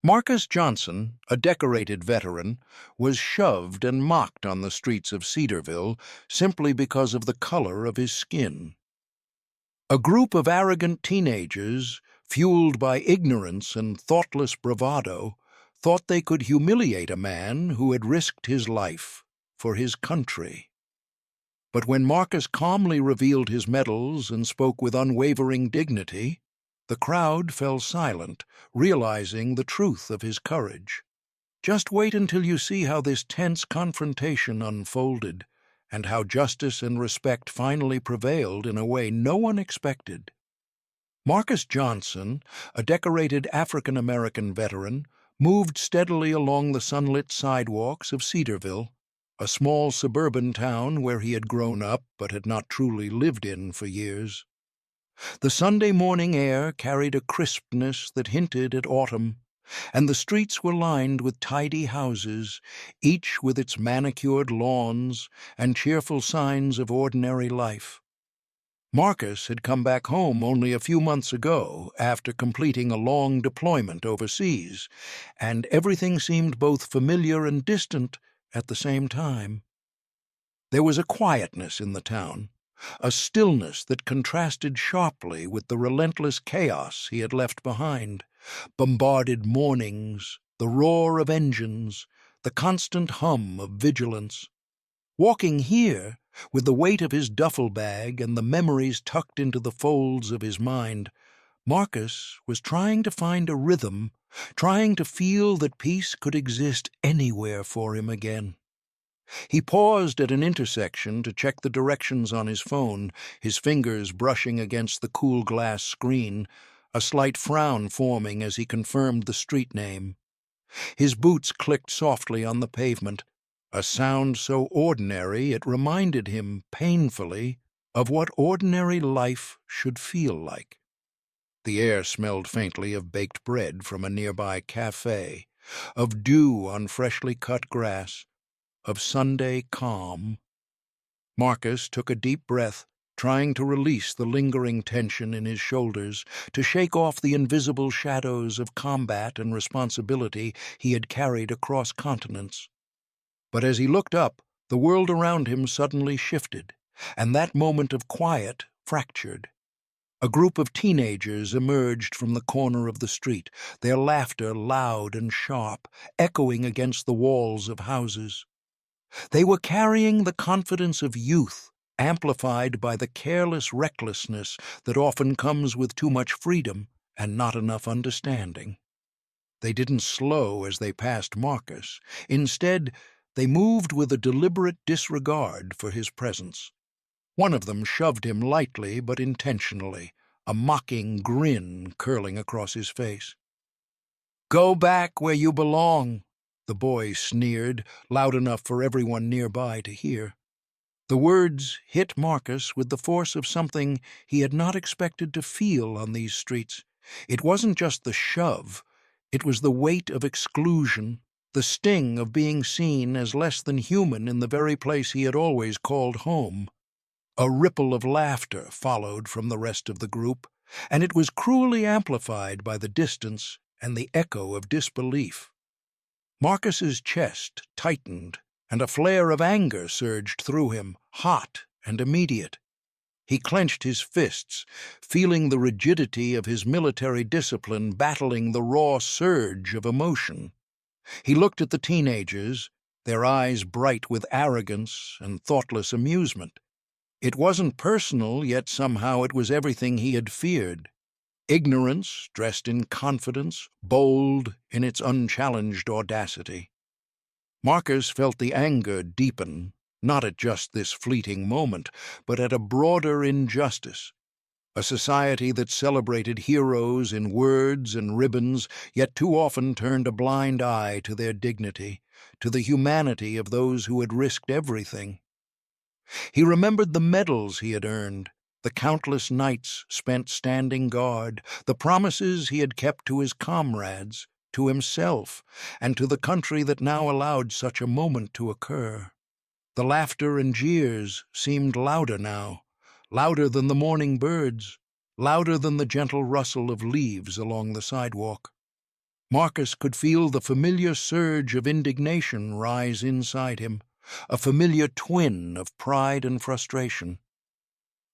Marcus Johnson, a decorated veteran, was shoved and mocked on the streets of Cedarville simply because of the color of his skin. A group of arrogant teenagers, fueled by ignorance and thoughtless bravado, thought they could humiliate a man who had risked his life for his country. But when Marcus calmly revealed his medals and spoke with unwavering dignity, the crowd fell silent, realizing the truth of his courage. Just wait until you see how this tense confrontation unfolded, and how justice and respect finally prevailed in a way no one expected. Marcus Johnson, a decorated African-American veteran, moved steadily along the sunlit sidewalks of Cedarville, a small suburban town where he had grown up but had not truly lived in for years. The Sunday morning air carried a crispness that hinted at autumn, and the streets were lined with tidy houses, each with its manicured lawns and cheerful signs of ordinary life. Marcus had come back home only a few months ago after completing a long deployment overseas, and everything seemed both familiar and distant at the same time. There was a quietness in the town, a stillness that contrasted sharply with the relentless chaos he had left behind. Bombarded mornings, the roar of engines, the constant hum of vigilance. Walking here, with the weight of his duffel bag and the memories tucked into the folds of his mind, Marcus was trying to find a rhythm, trying to feel that peace could exist anywhere for him again. He paused at an intersection to check the directions on his phone, his fingers brushing against the cool glass screen, a slight frown forming as he confirmed the street name. His boots clicked softly on the pavement, a sound so ordinary it reminded him painfully of what ordinary life should feel like. The air smelled faintly of baked bread from a nearby cafe, of dew on freshly cut grass, of Sunday calm. Marcus took a deep breath, trying to release the lingering tension in his shoulders, to shake off the invisible shadows of combat and responsibility he had carried across continents. But as he looked up, the world around him suddenly shifted, and that moment of quiet fractured. A group of teenagers emerged from the corner of the street, their laughter loud and sharp, echoing against the walls of houses. They were carrying the confidence of youth, amplified by the careless recklessness that often comes with too much freedom and not enough understanding. They didn't slow as they passed Marcus. Instead, they moved with a deliberate disregard for his presence. One of them shoved him lightly but intentionally, a mocking grin curling across his face. "Go back where you belong," the boy sneered, loud enough for everyone nearby to hear. The words hit Marcus with the force of something he had not expected to feel on these streets. It wasn't just the shove, it was the weight of exclusion, the sting of being seen as less than human in the very place he had always called home. A ripple of laughter followed from the rest of the group, and it was cruelly amplified by the distance and the echo of disbelief. Marcus's chest tightened, and a flare of anger surged through him, hot and immediate. He clenched his fists, feeling the rigidity of his military discipline battling the raw surge of emotion. He looked at the teenagers, their eyes bright with arrogance and thoughtless amusement. It wasn't personal, yet somehow it was everything he had feared. Ignorance dressed in confidence, bold in its unchallenged audacity. Marcus felt the anger deepen, not at just this fleeting moment, but at a broader injustice. A society that celebrated heroes in words and ribbons, yet too often turned a blind eye to their dignity, to the humanity of those who had risked everything. He remembered the medals he had earned, the countless nights spent standing guard, the promises he had kept to his comrades, to himself, and to the country that now allowed such a moment to occur. The laughter and jeers seemed louder now, louder than the morning birds, louder than the gentle rustle of leaves along the sidewalk. Marcus could feel the familiar surge of indignation rise inside him, a familiar twin of pride and frustration.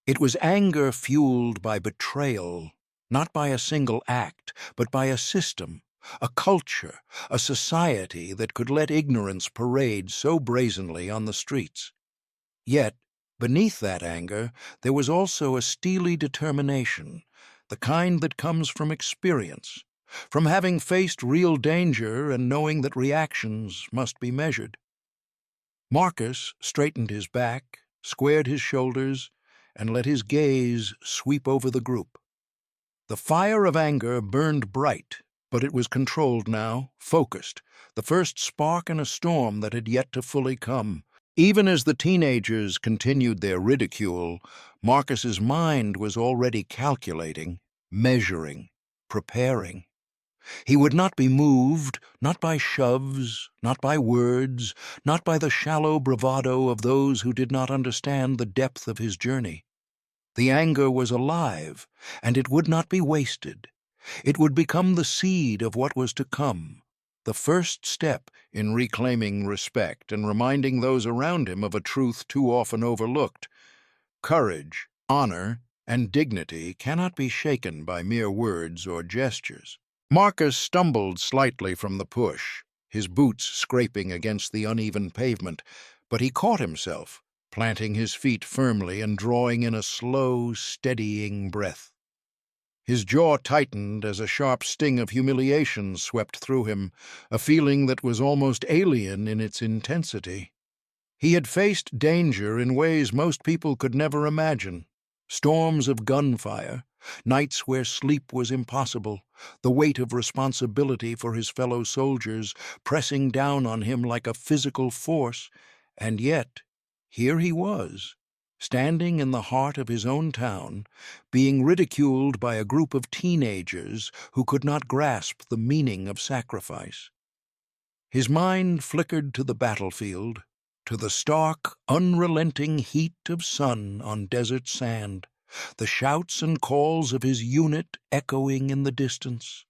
It was anger fueled by betrayal, not by a single act, but by a system, a culture, a society that could let ignorance parade so brazenly on the streets. Yet, beneath that anger, there was also a steely determination, the kind that comes from experience, from having faced real danger and knowing that reactions must be measured. Marcus straightened his back, squared his shoulders, and let his gaze sweep over the group. The fire of anger burned bright, but it was controlled now, focused, the first spark in a storm that had yet to fully come. Even as the teenagers continued their ridicule, Marcus's mind was already calculating, measuring, preparing. He would not be moved, not by shoves, not by words, not by the shallow bravado of those who did not understand the depth of his journey. The anger was alive, and it would not be wasted. It would become the seed of what was to come, the first step in reclaiming respect and reminding those around him of a truth too often overlooked. Courage, honor, and dignity cannot be shaken by mere words or gestures. Marcus stumbled slightly from the push, his boots scraping against the uneven pavement, but he caught himself, planting his feet firmly and drawing in a slow, steadying breath. His jaw tightened as a sharp sting of humiliation swept through him, a feeling that was almost alien in its intensity. He had faced danger in ways most people could never imagine. Storms of gunfire, nights where sleep was impossible, the weight of responsibility for his fellow soldiers pressing down on him like a physical force, and yet here he was, standing in the heart of his own town, being ridiculed by a group of teenagers who could not grasp the meaning of sacrifice. His mind flickered to the battlefield, to the stark, unrelenting heat of sun on desert sand, the shouts and calls of his unit echoing in the distance.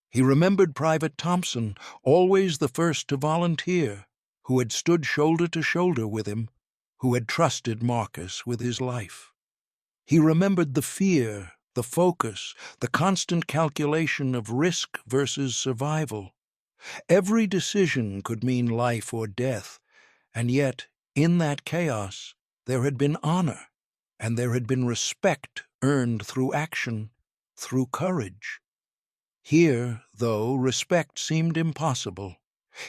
He remembered Private Thompson, always the first to volunteer, who had stood shoulder to shoulder with him, who had trusted Marcus with his life. He remembered the fear, the focus, the constant calculation of risk versus survival. Every decision could mean life or death, and yet, in that chaos, there had been honor, and there had been respect earned through action, through courage. Here, though, respect seemed impossible.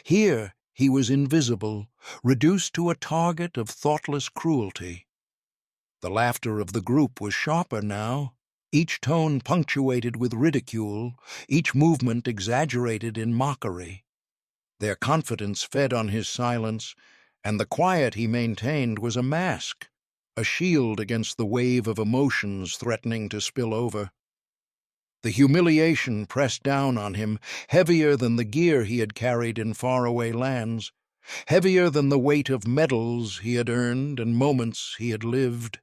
Here, he was invisible, reduced to a target of thoughtless cruelty. The laughter of the group was sharper now, each tone punctuated with ridicule, each movement exaggerated in mockery. Their confidence fed on his silence, and the quiet he maintained was a mask, a shield against the wave of emotions threatening to spill over. The humiliation pressed down on him, heavier than the gear he had carried in faraway lands, heavier than the weight of medals he had earned and moments he had lived.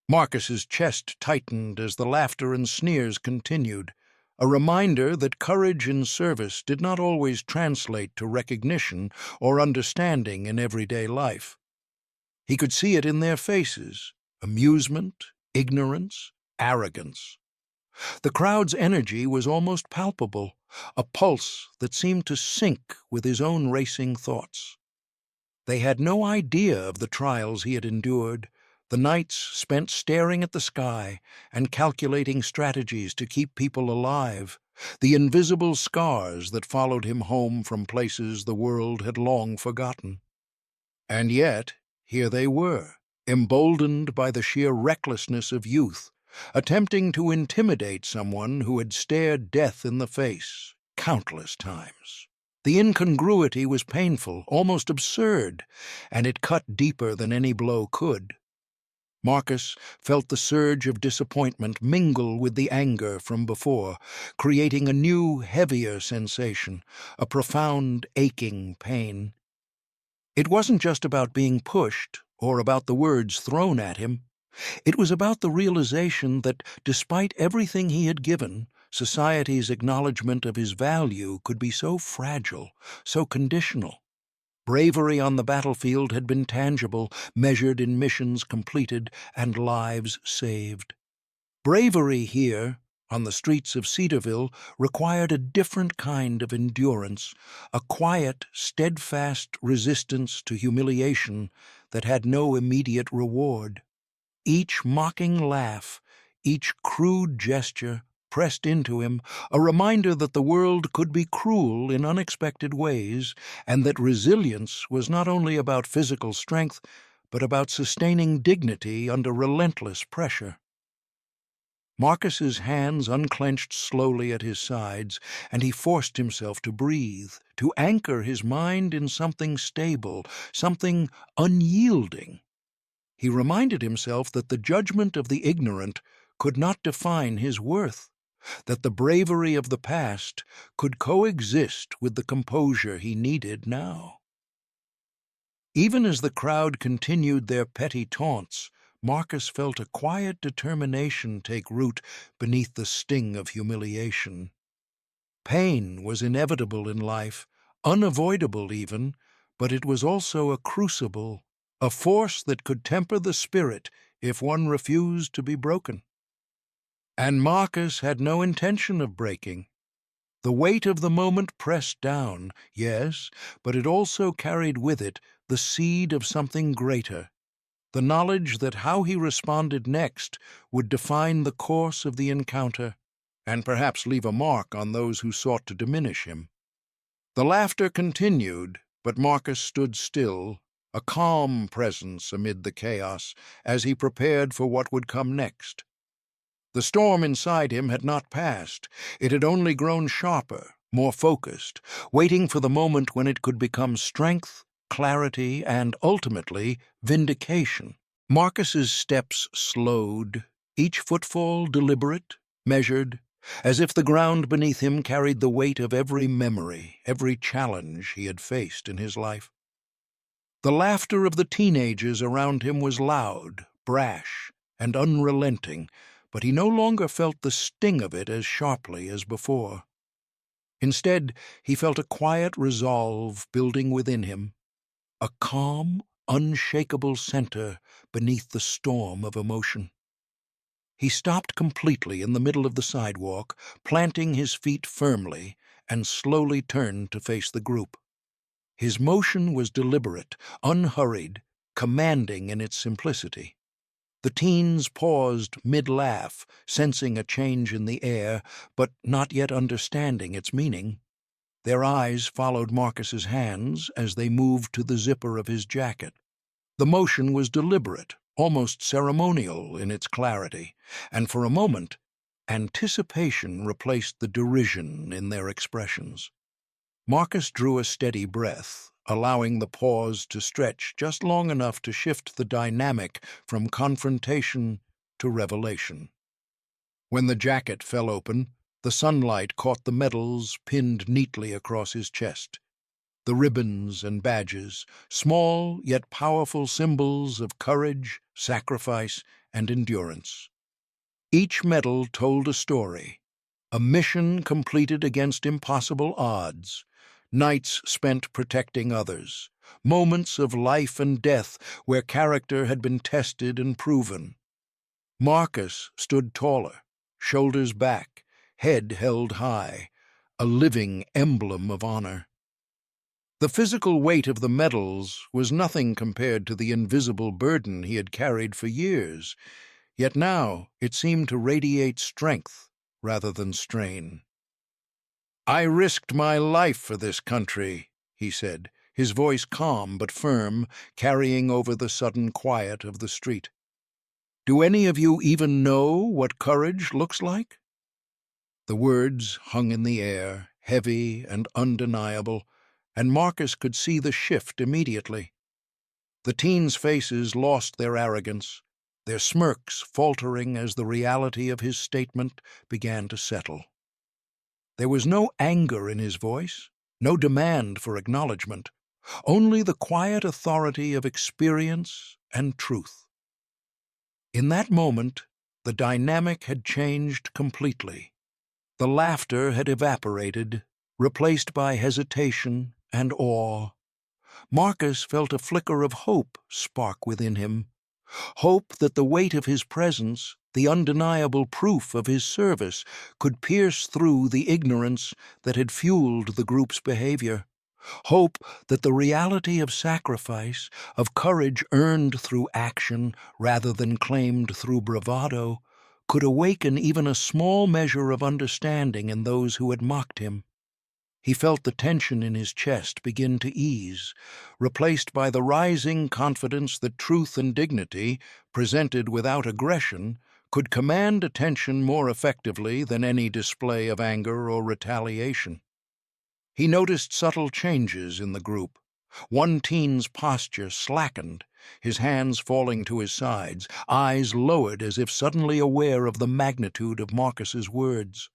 Marcus's chest tightened as the laughter and sneers continued, a reminder that courage in service did not always translate to recognition or understanding in everyday life. He could see it in their faces: amusement, ignorance, arrogance. The crowd's energy was almost palpable, a pulse that seemed to sync with his own racing thoughts. They had no idea of the trials he had endured, the nights spent staring at the sky and calculating strategies to keep people alive, the invisible scars that followed him home from places the world had long forgotten. And yet, here they were, emboldened by the sheer recklessness of youth, attempting to intimidate someone who had stared death in the face countless times. The incongruity was painful, almost absurd, and it cut deeper than any blow could. Marcus felt the surge of disappointment mingle with the anger from before, creating a new, heavier sensation, a profound, aching pain. It wasn't just about being pushed or about the words thrown at him. It was about the realization that, despite everything he had given, Society's acknowledgment of his value could be so fragile, so conditional. Bravery on the battlefield had been tangible, measured in missions completed and lives saved. Bravery here, on the streets of Cedarville, required a different kind of endurance, a quiet, steadfast resistance to humiliation that had no immediate reward. Each mocking laugh, each crude gesture pressed into him a reminder that the world could be cruel in unexpected ways, and that resilience was not only about physical strength, but about sustaining dignity under relentless pressure. Marcus's hands unclenched slowly at his sides, and he forced himself to breathe, to anchor his mind in something stable, something unyielding. He reminded himself that the judgment of the ignorant could not define his worth, that the bravery of the past could coexist with the composure he needed now. Even as the crowd continued their petty taunts, Marcus felt a quiet determination take root beneath the sting of humiliation. Pain was inevitable in life, unavoidable even, but it was also a crucible, a force that could temper the spirit if one refused to be broken. And Marcus had no intention of breaking. The weight of the moment pressed down, yes, but it also carried with it the seed of something greater, the knowledge that how he responded next would define the course of the encounter, and perhaps leave a mark on those who sought to diminish him. The laughter continued, but Marcus stood still, a calm presence amid the chaos, as he prepared for what would come next. The storm inside him had not passed. It had only grown sharper, more focused, waiting for the moment when it could become strength, clarity, and, ultimately, vindication. Marcus's steps slowed, each footfall deliberate, measured, as if the ground beneath him carried the weight of every memory, every challenge he had faced in his life. The laughter of the teenagers around him was loud, brash, and unrelenting, but he no longer felt the sting of it as sharply as before. Instead, he felt a quiet resolve building within him, a calm, unshakable center beneath the storm of emotion. He stopped completely in the middle of the sidewalk, planting his feet firmly, and slowly turned to face the group. His motion was deliberate, unhurried, commanding in its simplicity. The teens paused mid-laugh, sensing a change in the air, but not yet understanding its meaning. Their eyes followed Marcus's hands as they moved to the zipper of his jacket. The motion was deliberate, almost ceremonial in its clarity, and for a moment, anticipation replaced the derision in their expressions. Marcus drew a steady breath, allowing the pause to stretch just long enough to shift the dynamic from confrontation to revelation. When the jacket fell open, the sunlight caught the medals pinned neatly across his chest. The ribbons and badges, small yet powerful symbols of courage, sacrifice, and endurance. Each medal told a story, a mission completed against impossible odds, nights spent protecting others, moments of life and death where character had been tested and proven. Marcus stood taller, shoulders back, head held high, a living emblem of honor. The physical weight of the medals was nothing compared to the invisible burden he had carried for years, yet now it seemed to radiate strength rather than strain. "I risked my life for this country," he said, his voice calm but firm, carrying over the sudden quiet of the street. "Do any of you even know what courage looks like?" The words hung in the air, heavy and undeniable, and Marcus could see the shift immediately. The teens' faces lost their arrogance, their smirks faltering as the reality of his statement began to settle. There was no anger in his voice, no demand for acknowledgement, only the quiet authority of experience and truth. In that moment, the dynamic had changed completely. The laughter had evaporated, replaced by hesitation and awe. Marcus felt a flicker of hope spark within him, hope that the weight of his presence, the undeniable proof of his service, could pierce through the ignorance that had fueled the group's behavior, hope that the reality of sacrifice, of courage earned through action rather than claimed through bravado, could awaken even a small measure of understanding in those who had mocked him. He felt the tension in his chest begin to ease, replaced by the rising confidence that truth and dignity, presented without aggression, could command attention more effectively than any display of anger or retaliation. He noticed subtle changes in the group. One teen's posture slackened, his hands falling to his sides, eyes lowered as if suddenly aware of the magnitude of Marcus's words.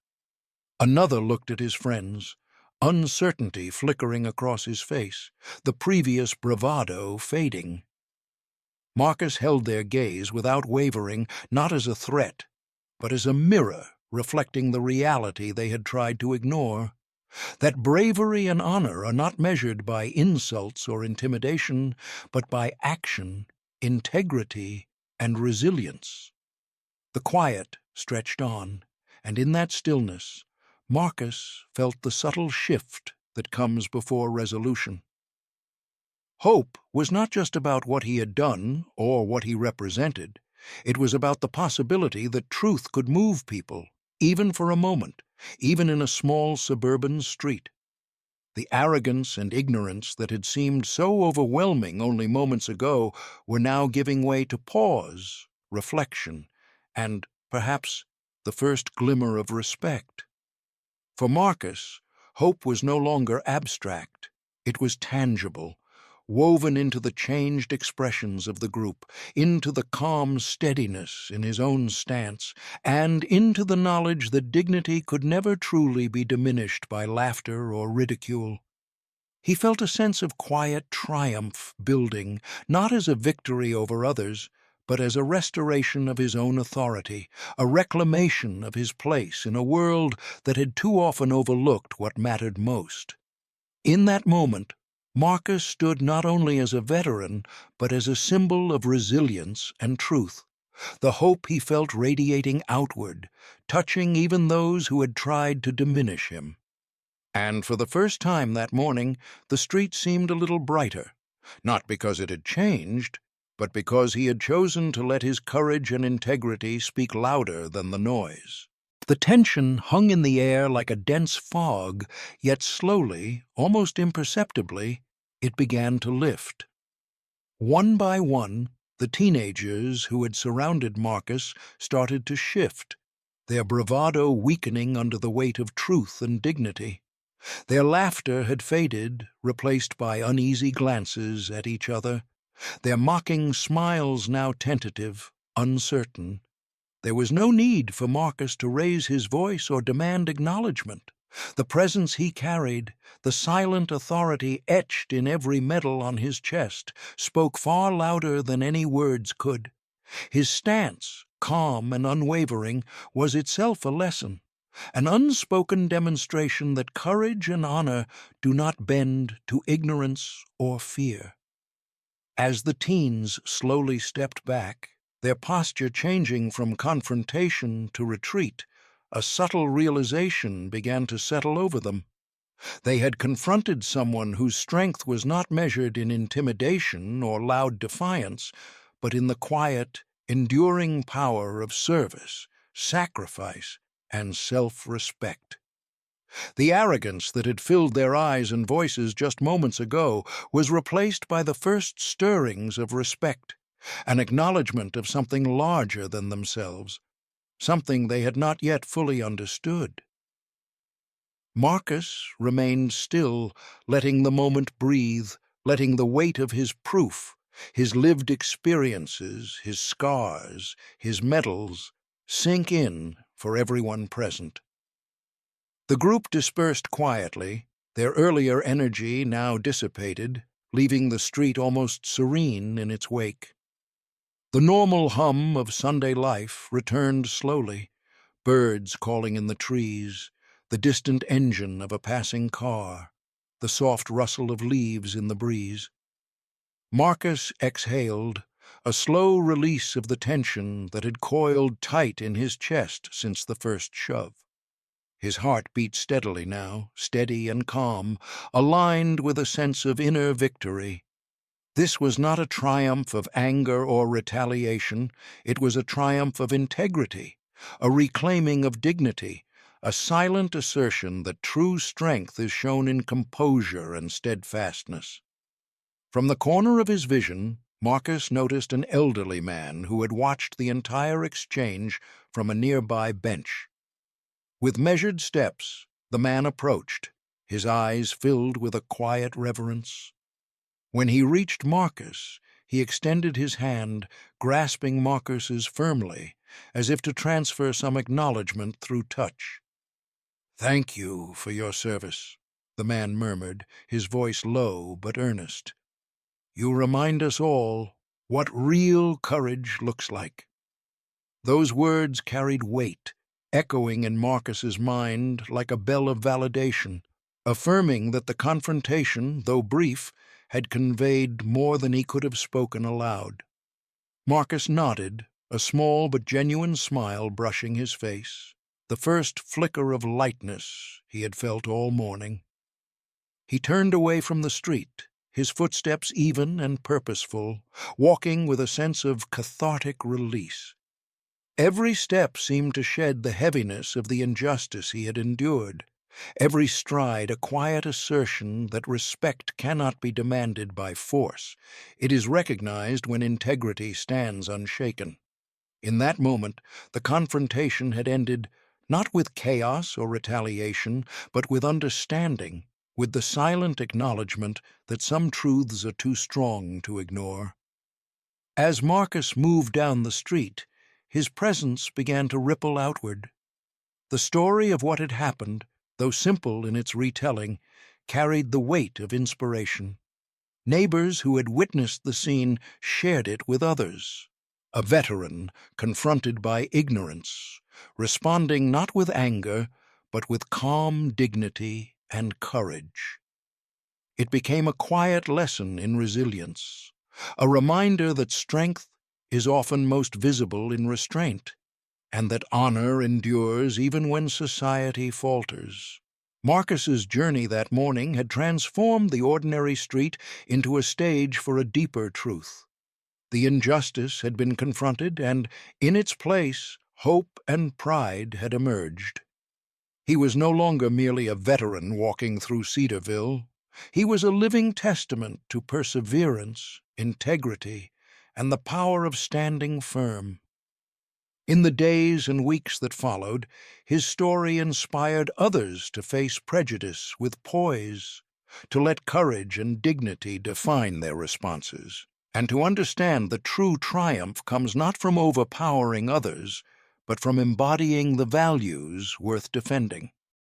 Another looked at his friends, uncertainty flickering across his face, the previous bravado fading. Marcus held their gaze without wavering, not as a threat, but as a mirror reflecting the reality they had tried to ignore. That bravery and honor are not measured by insults or intimidation, but by action, integrity, and resilience. The quiet stretched on, and in that stillness, Marcus felt the subtle shift that comes before resolution. Hope was not just about what he had done or what he represented. It was about the possibility that truth could move people, even for a moment, even in a small suburban street. The arrogance and ignorance that had seemed so overwhelming only moments ago were now giving way to pause, reflection, and, perhaps, the first glimmer of respect. For Marcus, hope was no longer abstract. It was tangible, woven into the changed expressions of the group, into the calm steadiness in his own stance, and into the knowledge that dignity could never truly be diminished by laughter or ridicule. He felt a sense of quiet triumph building, not as a victory over others, but as a restoration of his own authority, a reclamation of his place in a world that had too often overlooked what mattered most. In that moment, Marcus stood not only as a veteran, but as a symbol of resilience and truth, the hope he felt radiating outward, touching even those who had tried to diminish him. And for the first time that morning, the street seemed a little brighter, not because it had changed, but because he had chosen to let his courage and integrity speak louder than the noise. The tension hung in the air like a dense fog, yet slowly, almost imperceptibly, it began to lift. One by one, the teenagers who had surrounded Marcus started to shift, their bravado weakening under the weight of truth and dignity. Their laughter had faded, replaced by uneasy glances at each other, their mocking smiles now tentative, uncertain. There was no need for Marcus to raise his voice or demand acknowledgement. The presence he carried, the silent authority etched in every medal on his chest, spoke far louder than any words could. His stance, calm and unwavering, was itself a lesson, an unspoken demonstration that courage and honor do not bend to ignorance or fear. As the teens slowly stepped back, their posture changing from confrontation to retreat, a subtle realization began to settle over them. They had confronted someone whose strength was not measured in intimidation or loud defiance, but in the quiet, enduring power of service, sacrifice, and self-respect. The arrogance that had filled their eyes and voices just moments ago was replaced by the first stirrings of respect, an acknowledgement of something larger than themselves, something they had not yet fully understood. Marcus remained still, letting the moment breathe, letting the weight of his proof, his lived experiences, his scars, his medals, sink in for everyone present. The group dispersed quietly, their earlier energy now dissipated, leaving the street almost serene in its wake. The normal hum of Sunday life returned slowly, birds calling in the trees, the distant engine of a passing car, the soft rustle of leaves in the breeze. Marcus exhaled, a slow release of the tension that had coiled tight in his chest since the first shove. His heart beat steadily now, steady and calm, aligned with a sense of inner victory. This was not a triumph of anger or retaliation. It was a triumph of integrity, a reclaiming of dignity, a silent assertion that true strength is shown in composure and steadfastness. From the corner of his vision, Marcus noticed an elderly man who had watched the entire exchange from a nearby bench. With measured steps, the man approached, his eyes filled with a quiet reverence. When he reached Marcus, he extended his hand, grasping Marcus's firmly, as if to transfer some acknowledgment through touch. "Thank you for your service," the man murmured, his voice low but earnest. "You remind us all what real courage looks like." Those words carried weight, echoing in Marcus's mind like a bell of validation, affirming that the confrontation, though brief, had conveyed more than he could have spoken aloud. Marcus nodded, a small but genuine smile brushing his face, the first flicker of lightness he had felt all morning. He turned away from the street, his footsteps even and purposeful, walking with a sense of cathartic release. Every step seemed to shed the heaviness of the injustice he had endured, every stride a quiet assertion that respect cannot be demanded by force. It is recognized when integrity stands unshaken. In that moment, the confrontation had ended not with chaos or retaliation, but with understanding, with the silent acknowledgement that some truths are too strong to ignore. As Marcus moved down the street, his presence began to ripple outward. The story of what had happened, though simple in its retelling, carried the weight of inspiration. Neighbors who had witnessed the scene shared it with others. A veteran, confronted by ignorance, responding not with anger, but with calm dignity and courage. It became a quiet lesson in resilience, a reminder that strength is often most visible in restraint, and that honor endures even when society falters. Marcus's journey that morning had transformed the ordinary street into a stage for a deeper truth. The injustice had been confronted, and in its place, hope and pride had emerged. He was no longer merely a veteran walking through Cedarville. He was a living testament to perseverance, integrity, and the power of standing firm. In the days and weeks that followed, his story inspired others to face prejudice with poise, to let courage and dignity define their responses, and to understand that true triumph comes not from overpowering others, but from embodying the values worth defending.